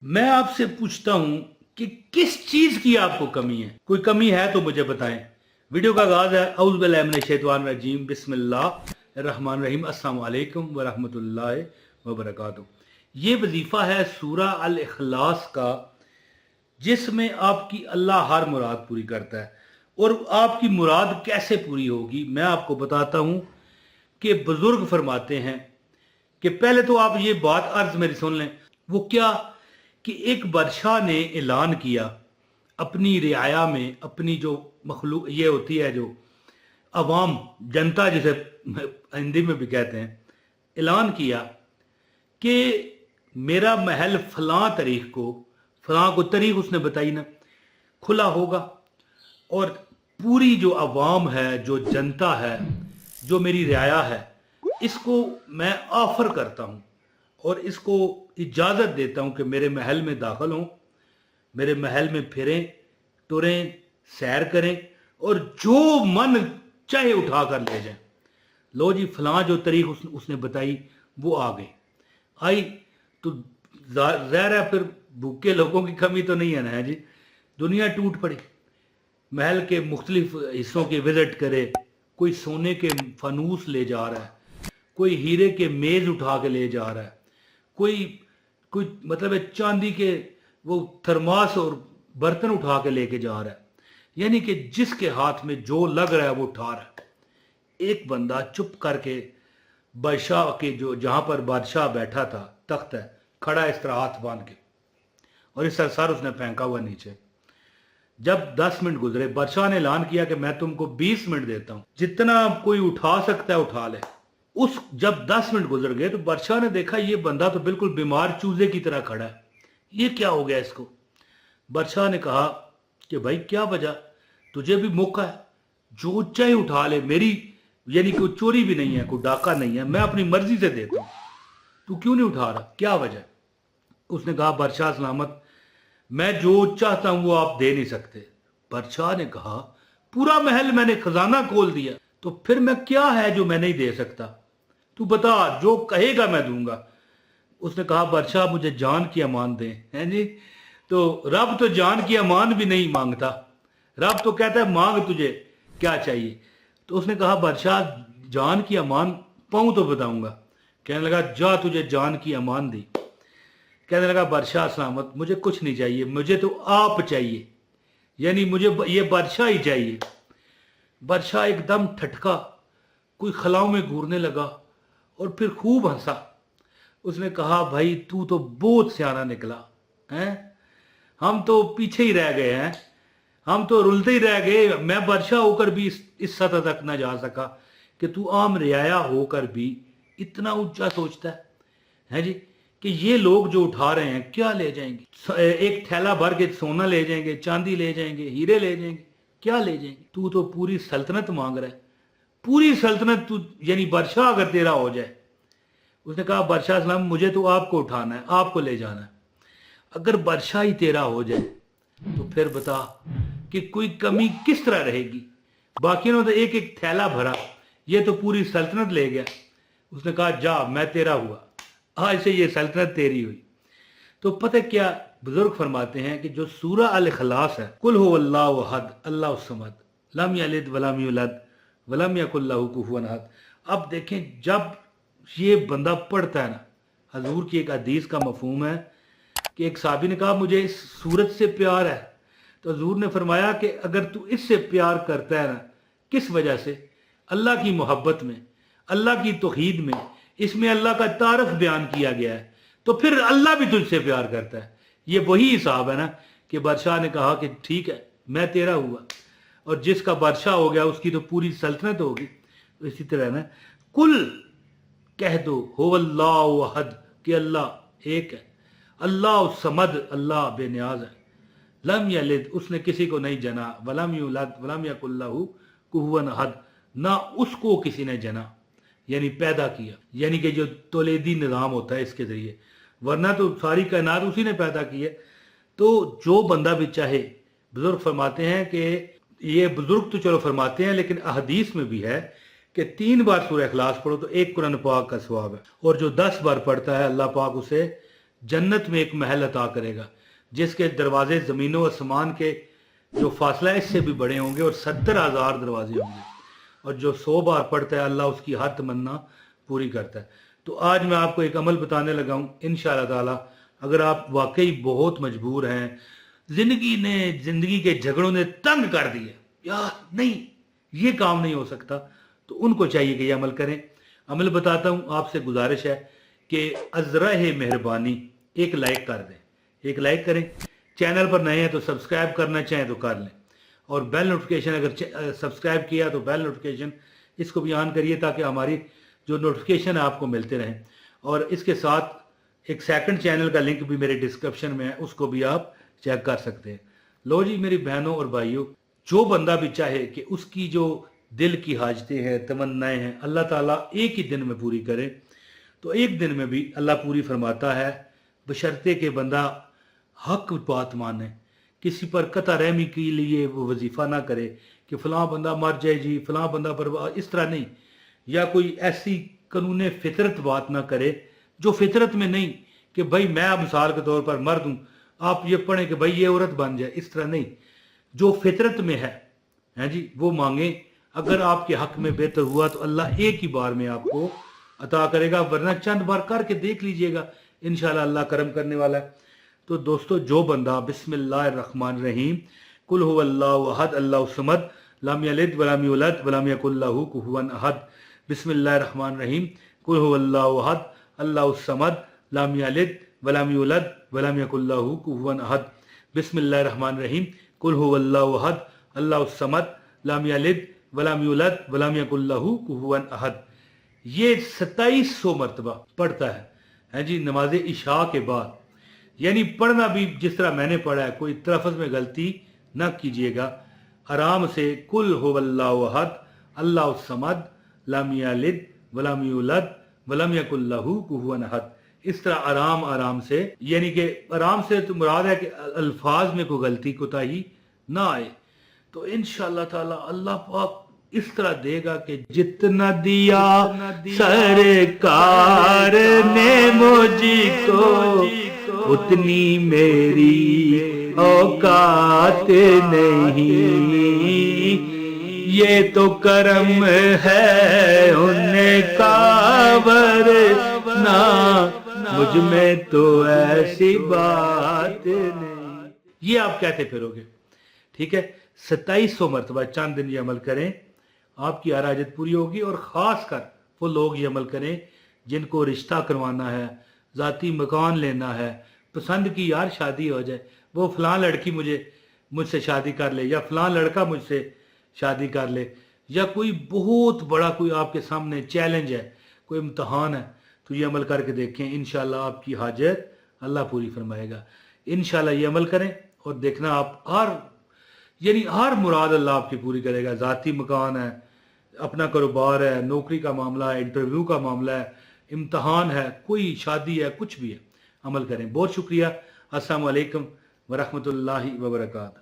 मैं आपसे पूछता हूं कि किस चीज की आपको कमी है। कोई कमी है तो मुझे बताएं। वीडियो का आगाज है औज़ु बिल्लाहि मिनश शैतानिर रजीम बिस्मिल्लाहिर रहमानिर रहीम अस्सलाम वालेकुम व रहमतुल्लाहि व बरकातहू। ये वजीफा है सूरह अल इखलास का, जिसमें आपकी अल्लाह हर मुराद पूरी करता है। और आपकी मुराद कैसे पूरी होगी मैं आपको बताता हूं कि बुजुर्ग फरमाते हैं कि पहले तो आप ये बात अर्ज मेरी सुन लें। वो क्या कि एक बादशाह ने ऐलान किया अपनी रियाया में, अपनी जो मखलूक ये होती है, जो अवाम जनता जिसे हिंदी में भी कहते हैं, ऐलान किया कि मेरा महल फलां को तारीख उसने बताई ना, खुला होगा। और पूरी जो अवाम है, जो जनता है, जो मेरी रियाया है, इसको मैं ऑफर करता हूँ और इसको इजाज़त देता हूँ कि मेरे महल में दाखिल हों, मेरे महल में फिरें, तुरें, सैर करें और जो मन चाहे उठा कर ले जाएं। लो जी, फलां जो तारीख उसने बताई वो आ गई। आई तो ज़ाहिर है फिर भूखे लोगों की कमी तो नहीं है ना, है जी। दुनिया टूट पड़ी, महल के मुख्तलिफ हिस्सों के विजिट करे। कोई सोने के फनूस ले जा रहा है, कोई हीरे के मेज़ उठा के ले जा रहा है, कोई कोई मतलब है चांदी के वो थर्मास और बर्तन उठा के लेके जा रहा है। यानी कि जिसके हाथ में जो लग रहा है वो उठा रहा है। एक बंदा चुप करके बादशाह के जो जहां पर बादशाह बैठा था, तख्त है, खड़ा इस तरह हाथ बांध के, और इस तरह सर उसने फेंका हुआ नीचे। जब 10 मिनट गुजरे, बादशाह ने ऐलान किया कि मैं तुमको 20 मिनट देता हूं, जितना कोई उठा सकता है उठा ले। जब 10 मिनट गुजर गए तो बादशाह ने देखा ये बंदा तो बिल्कुल बीमार चूजे की तरह खड़ा है, ये क्या हो गया इसको। बादशाह ने कहा कि भाई क्या वजह, तुझे भी मौका है, जो चाहे उठा ले, मेरी यानी कोई चोरी भी नहीं है, कोई डाका नहीं है, मैं अपनी मर्जी से देता हूं, तू क्यों नहीं उठा रहा, क्या वजह। उसने कहा बादशाह सलामत, मैं जो चाहता हूं वो आप दे नहीं सकते। बादशाह ने कहा पूरा महल मैंने खजाना खोल दिया, तो फिर मैं क्या है जो मैं नहीं दे सकता, तू बता, जो कहेगा मैं दूंगा। उसने कहा बादशाह मुझे जान की अमान दें। हैं जी, तो रब तो जान की अमान भी नहीं मांगता, रब तो कहता है मांग तुझे क्या चाहिए। तो उसने कहा बादशाह जान की अमान पाऊं तो बताऊंगा। कहने लगा जा, तुझे जान की अमान दी। कहने लगा बादशाह सलामत, मुझे कुछ नहीं चाहिए, मुझे तो आप चाहिए, यानी मुझे ये बादशाह ही चाहिए। बादशाह एकदम ठटका, कोई खलाओं में घूरने लगा और फिर खूब हंसा। उसने कहा भाई तू तो बहुत सियाना निकला हैं, हम तो पीछे ही रह गए हैं, हम तो रुलते ही रह गए। मैं बादशाह होकर भी इस सतह तक ना जा सका कि तू आम रियाया होकर भी इतना ऊंचा सोचता है जी, कि ये लोग जो उठा रहे हैं क्या ले जाएंगे, एक थैला भर के सोना ले जाएंगे, चांदी ले जाएंगे, हीरे ले जाएंगे, क्या ले जाएंगे। तू तो पूरी सल्तनत मांग रहा है, पूरी सल्तनत तू, यानी बादशाह अगर तेरा हो जाए। उसने कहा बादशाह सलाम मुझे तो आपको उठाना है, आपको ले जाना है। अगर बादशाह ही तेरा हो जाए तो फिर बता कि कोई कमी किस तरह रहेगी। बाकी ने तो एक एक थैला भरा, ये तो पूरी सल्तनत ले गया। उसने कहा जा, मैं तेरा हुआ, आज से ये सल्तनत तेरी हुई। तो पता क्या बुजुर्ग फरमाते हैं कि जो सूरह अल इखलास है, कुल हु अल्लाहु अहद अल्लाहु समद लम यलिद वलम यूलद वलम यकुल लहू कुफुवन अहद। अब देखें, जब ये बंदा पढ़ता है ना, हजूर की एक हदीस का मफहूम है कि एक साहबी ने कहा मुझे इस सूरत से प्यार है, तो हजूर ने फरमाया कि अगर तू इससे प्यार करता है ना, किस वजह से, अल्लाह की मोहब्बत में, अल्लाह की तौहीद में, इसमें अल्लाह का तारफ बयान किया गया है, तो फिर अल्लाह भी तुझसे प्यार करता है। ये वही हिसाब है ना कि बादशाह ने कहा कि ठीक है मैं तेरा हुआ, और जिसका बादशाह हो गया उसकी तो पूरी सल्तनत होगी। तो इसी तरह ना कुल कह दो हो अल्लाहु अहद, कि अल्लाह एक है, अल्लाह समद, अल्लाह बेनियाज है, लम यलिद उसने किसी को नहीं जना, वलम यूलद वलम यकुल लहू कुफुवन अहद ना उसको किसी ने जना, यानी पैदा किया, यानी कि जो तौलेदी निज़ाम होता है इसके ज़रिए, वरना तो सारी कायनात उसी ने पैदा की है। तो जो बंदा भी चाहे, बुजुर्ग फरमाते हैं कि ये बुजुर्ग तो चलो फरमाते हैं, लेकिन अहदीस में भी है कि 3 बार सूरह इखलास पढ़ो तो 1 कुरान पाक का सवाब है, और जो 10 बार पढ़ता है अल्लाह पाक उसे जन्नत में एक महल अता करेगा जिसके दरवाजे ज़मीन व आसमान के जो फासला है इससे भी बड़े होंगे और 70,000 दरवाजे होंगे, और जो 100 बार पढ़ता है अल्लाह उसकी हर तमन्ना पूरी करता है। तो आज मैं आपको एक अमल बताने लगा हूँ, इंशाअल्लाह ताला अगर आप वाकई बहुत मजबूर हैं, ज़िंदगी के झगड़ों ने तंग कर दिया, यार नहीं ये काम नहीं हो सकता, तो उनको चाहिए कि ये अमल करें। अमल बताता हूँ, आपसे गुजारिश है कि अज़रा मेहरबानी एक लाइक कर दें, एक लाइक करें। चैनल पर नए हैं तो सब्सक्राइब करना चाहें तो कर लें, और बेल नोटिफिकेशन अगर सब्सक्राइब किया तो बेल नोटिफिकेशन इसको भी ऑन करिए ताकि हमारी जो नोटिफिकेशन है आपको मिलते रहें। और इसके साथ एक सेकंड चैनल का लिंक भी मेरे डिस्क्रिप्शन में है, उसको भी आप चेक कर सकते हैं। लो जी मेरी बहनों और भाइयों, जो बंदा भी चाहे कि उसकी जो दिल की हाजतें हैं, तमन्नाएं हैं, अल्लाह ताला एक ही दिन में पूरी करे, तो एक दिन में भी अल्लाह पूरी फरमाता है, बशर्ते के बंदा हक बात माने, किसी पर कता रहमी के लिए वो वजीफ़ा ना करे कि फ़लाँ बंदा मर जाए जी, फ़लाँ बंदा पर, इस तरह नहीं, या कोई ऐसी कानून फितरत बात ना करे जो फितरत में नहीं कि भाई मैं अब मिसाल के तौर पर मर दूँ, आप ये पढ़ें कि भाई ये औरत बन जाए, इस तरह नहीं, जो फितरत में है जी वो मांगे। अगर आपके हक में बेहतर हुआ तो अल्लाह एक ही बार में आपको अता करेगा, वरना चंद बार करके देख लीजिएगा, इंशाल्लाह अल्लाह करम करने वाला है। तो दोस्तों, जो बंदा बिस्मिल्लाहिर्रहमानिर्रहीम कुल हुवल्लाहु अहद अल्लाहु समद लम यलिद वलम यूलद वलम यकुल लहू कुफुवन अहद, बिस्मिल्लाहिर्रहमानिर्रहीम कुल हुवल्लाहु अहद अल्लाहु समद लम यलिद वलम यूलद वलम यकुल लहू कुफुवन अहद, बिस्मिल्लाहिर्रहमानिर्रहीम कुल हुवल्लाहु अहद अल्लाहु समद लम यलिद वलम यूलद वलम यकुल लहू कुफुवन अहद। ये 2700 मरतबा पढ़ता है जी नमाज इशा के बाद। यानी पढ़ना भी जिस तरह मैंने पढ़ा है, कोई तलफ़्ज़ में गलती ना कीजिएगा, आराम से कुल हुवल्लाहु अहद अल्लाहु समद लम यलिद वलम यूलद वलम यकुल लहू कुफुवन अहद, इस तरह आराम आराम से, यानी कि आराम से तो मुराद है कि अल्फाज में कोई गलती कोताही ना आए। तो इंशाअल्लाह ताला अल्लाह पाक इस तरह देगा कि जितना दिया सरकार ने मुझको उतनी मेरी औकात नहीं, ये तो करम है उनका वरना मुझ में तो ऐसी बात नहीं। ये आप कहते फिरोगे, ठीक है। 2700 मरतबा चंद दिन ये अमल करें, आपकी हर हाजत पूरी होगी। और ख़ास कर वो लोग ये अमल करें जिनको रिश्ता करवाना है, ज़ाती मकान लेना है, पसंद की यार शादी हो जाए, वो फ़लाँ लड़की मुझसे शादी कर ले, या फ़लाँ लड़का मुझसे शादी कर ले, या कोई बहुत बड़ा कोई आपके सामने चैलेंज है, कोई इम्तहान है, तो ये अमल करके देखें, इंशाल्लाह आपकी हाजत अल्लाह पूरी फरमाएगा। इंशाल्लाह ये अमल करें और देखना आप हर मुराद अल्लाह आपकी पूरी करेगा। ज़ाती मकान है, अपना कारोबार है, नौकरी का मामला है, इंटरव्यू का मामला है, इम्तहान है, कोई शादी है, कुछ भी है, अमल करें। बहुत शुक्रिया। अस्सलामु अलैकुम वरहमतुल्लाहि वबरकातुहू।